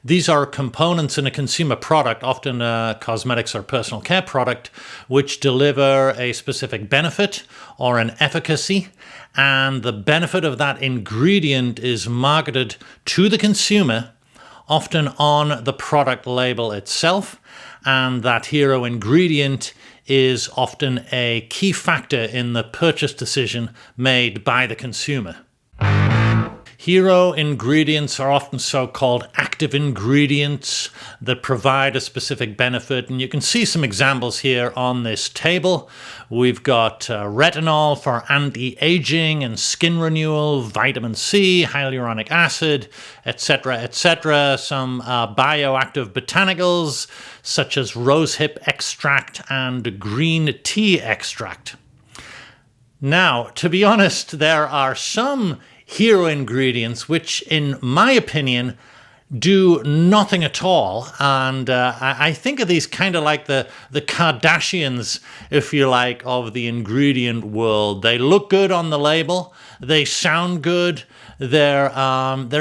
These are components in a consumer product, often a cosmetics or personal care product, which deliver a specific benefit or an efficacy. And the benefit of that ingredient is marketed to the consumer, often on the product label itself. And that hero ingredient is often a key factor in the purchase decision made by the consumer. Hero ingredients are often so-called active ingredients that provide a specific benefit, and you can see some examples here on this table. We've got retinol for anti-aging and skin renewal, vitamin C, hyaluronic acid, etc., etc. Some bioactive botanicals such as rosehip extract and green tea extract. Now, to be honest, there are some hero ingredients which, in my opinion, do nothing at all. And I think of these kind of like the Kardashians, if you like, of the ingredient world. They look good on the label. They sound good. They're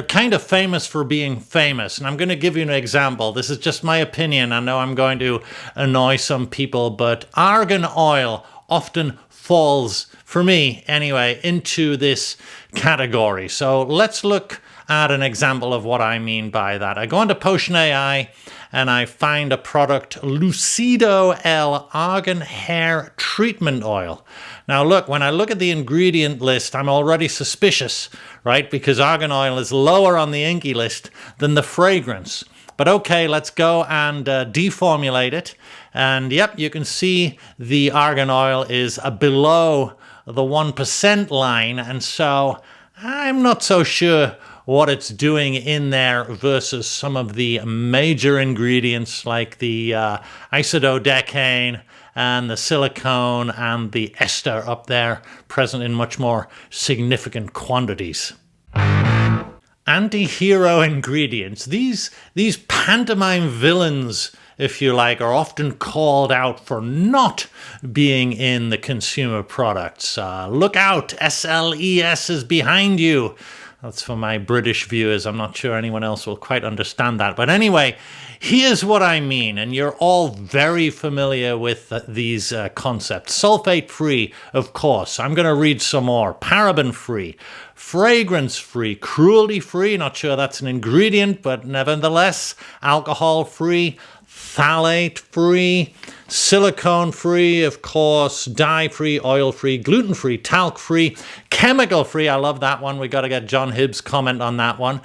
kind of famous for being famous. And I'm going to give you an example. This is just my opinion. I know I'm going to annoy some people, but argan oil often falls, for me anyway, into this category. So let's look at an example of what I mean by that. I go into Potion AI and I find a product, Lucido L Argan Hair Treatment Oil. Now look, when I look at the ingredient list, I'm already suspicious, right? Because argan oil is lower on the INCI list than the fragrance. But okay, let's go and deformulate it. And yep, you can see the argan oil is below the 1% line. And so I'm not so sure what it's doing in there versus some of the major ingredients like the isododecane and the silicone and the ester up there, present in much more significant quantities. Anti-hero ingredients, these pantomime villains, if you like, are often called out for not being in the consumer products. Look out, SLES is behind you. That's for my British viewers. I'm not sure anyone else will quite understand that. But anyway, here's what I mean, and you're all very familiar with these concepts. Sulfate-free, of course. I'm going to read some more. Paraben-free, fragrance-free, cruelty-free. Not sure that's an ingredient, but nevertheless, alcohol-free, phthalate-free, silicone-free, of course, dye-free, oil-free, gluten-free, talc-free, chemical-free. I love that one. We got to get John Hibbs' comment on that one.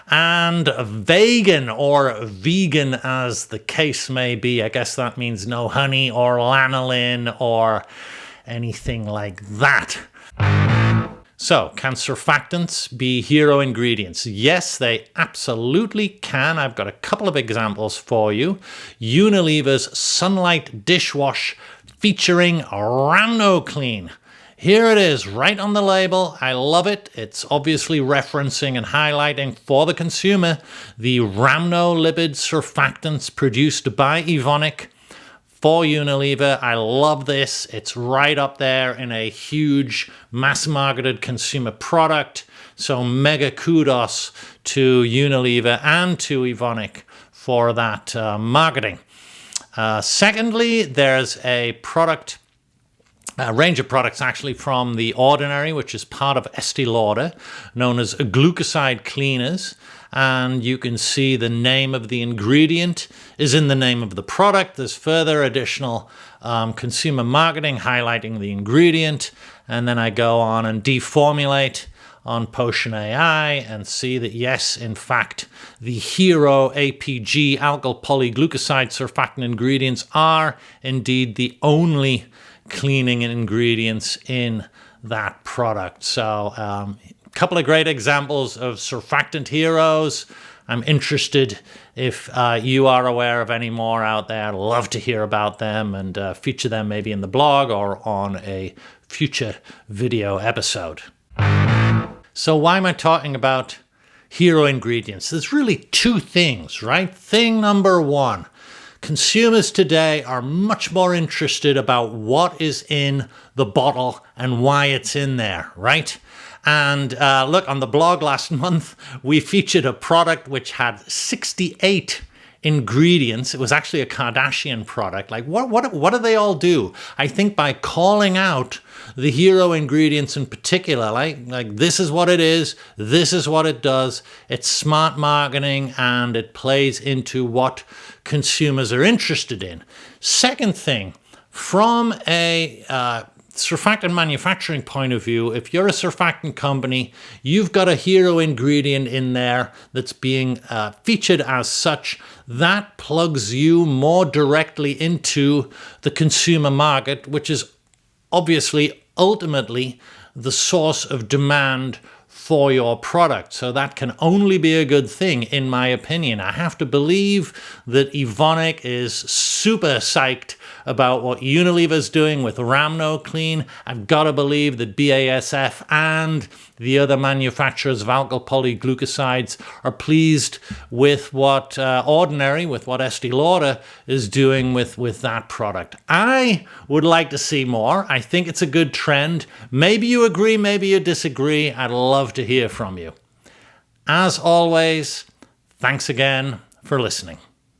And vegan, or vegan as the case may be. I guess that means no honey or lanolin or anything like that. So, can surfactants be hero ingredients? Yes, they absolutely can. I've got a couple of examples for you. Unilever's Sunlight Dishwash featuring RhamnoClean. Here it is, right on the label. I love it. It's obviously referencing and highlighting for the consumer the rhamnolipid surfactants produced by Evonik for Unilever. I love this. It's right up there in a huge mass-marketed consumer product. So mega kudos to Unilever and to Evonik for that marketing. Secondly, there's a range of products actually from The Ordinary, which is part of Estee Lauder, known as glucoside cleaners. And you can see the name of the ingredient is in the name of the product. There's further additional consumer marketing highlighting the ingredient. And then I go on and deformulate on Potion AI and see that, yes, in fact, the hero APG alkyl polyglucoside surfactant ingredients are indeed the only cleaning ingredients in that product. So, couple of great examples of surfactant heroes. I'm interested if you are aware of any more out there. I'd love to hear about them and feature them maybe in the blog or on a future video episode. So why am I talking about hero ingredients? There's really two things, right? Thing number one, consumers today are much more interested about what is in the bottle and why it's in there, right? And look, on the blog last month, we featured a product which had 68 ingredients. It was actually a Kardashian product. Like, what do they all do? I think by calling out the hero ingredients in particular, like this is what it is, this is what it does. It's smart marketing, and it plays into what consumers are interested in. Second thing, from a surfactant manufacturing point of view, if you're a surfactant company, you've got a hero ingredient in there that's being featured as such. That plugs you more directly into the consumer market, which is obviously ultimately the source of demand for your product. So that can only be a good thing, in my opinion. I have to believe that Evonik is super psyched about what Unilever's doing with Ramno Clean. I've got to believe that BASF and the other manufacturers of alkyl polyglucosides are pleased with what Estee Lauder is doing with that product. I would like to see more. I think it's a good trend. Maybe you agree, maybe you disagree. I'd love to hear from you. As always, thanks again for listening.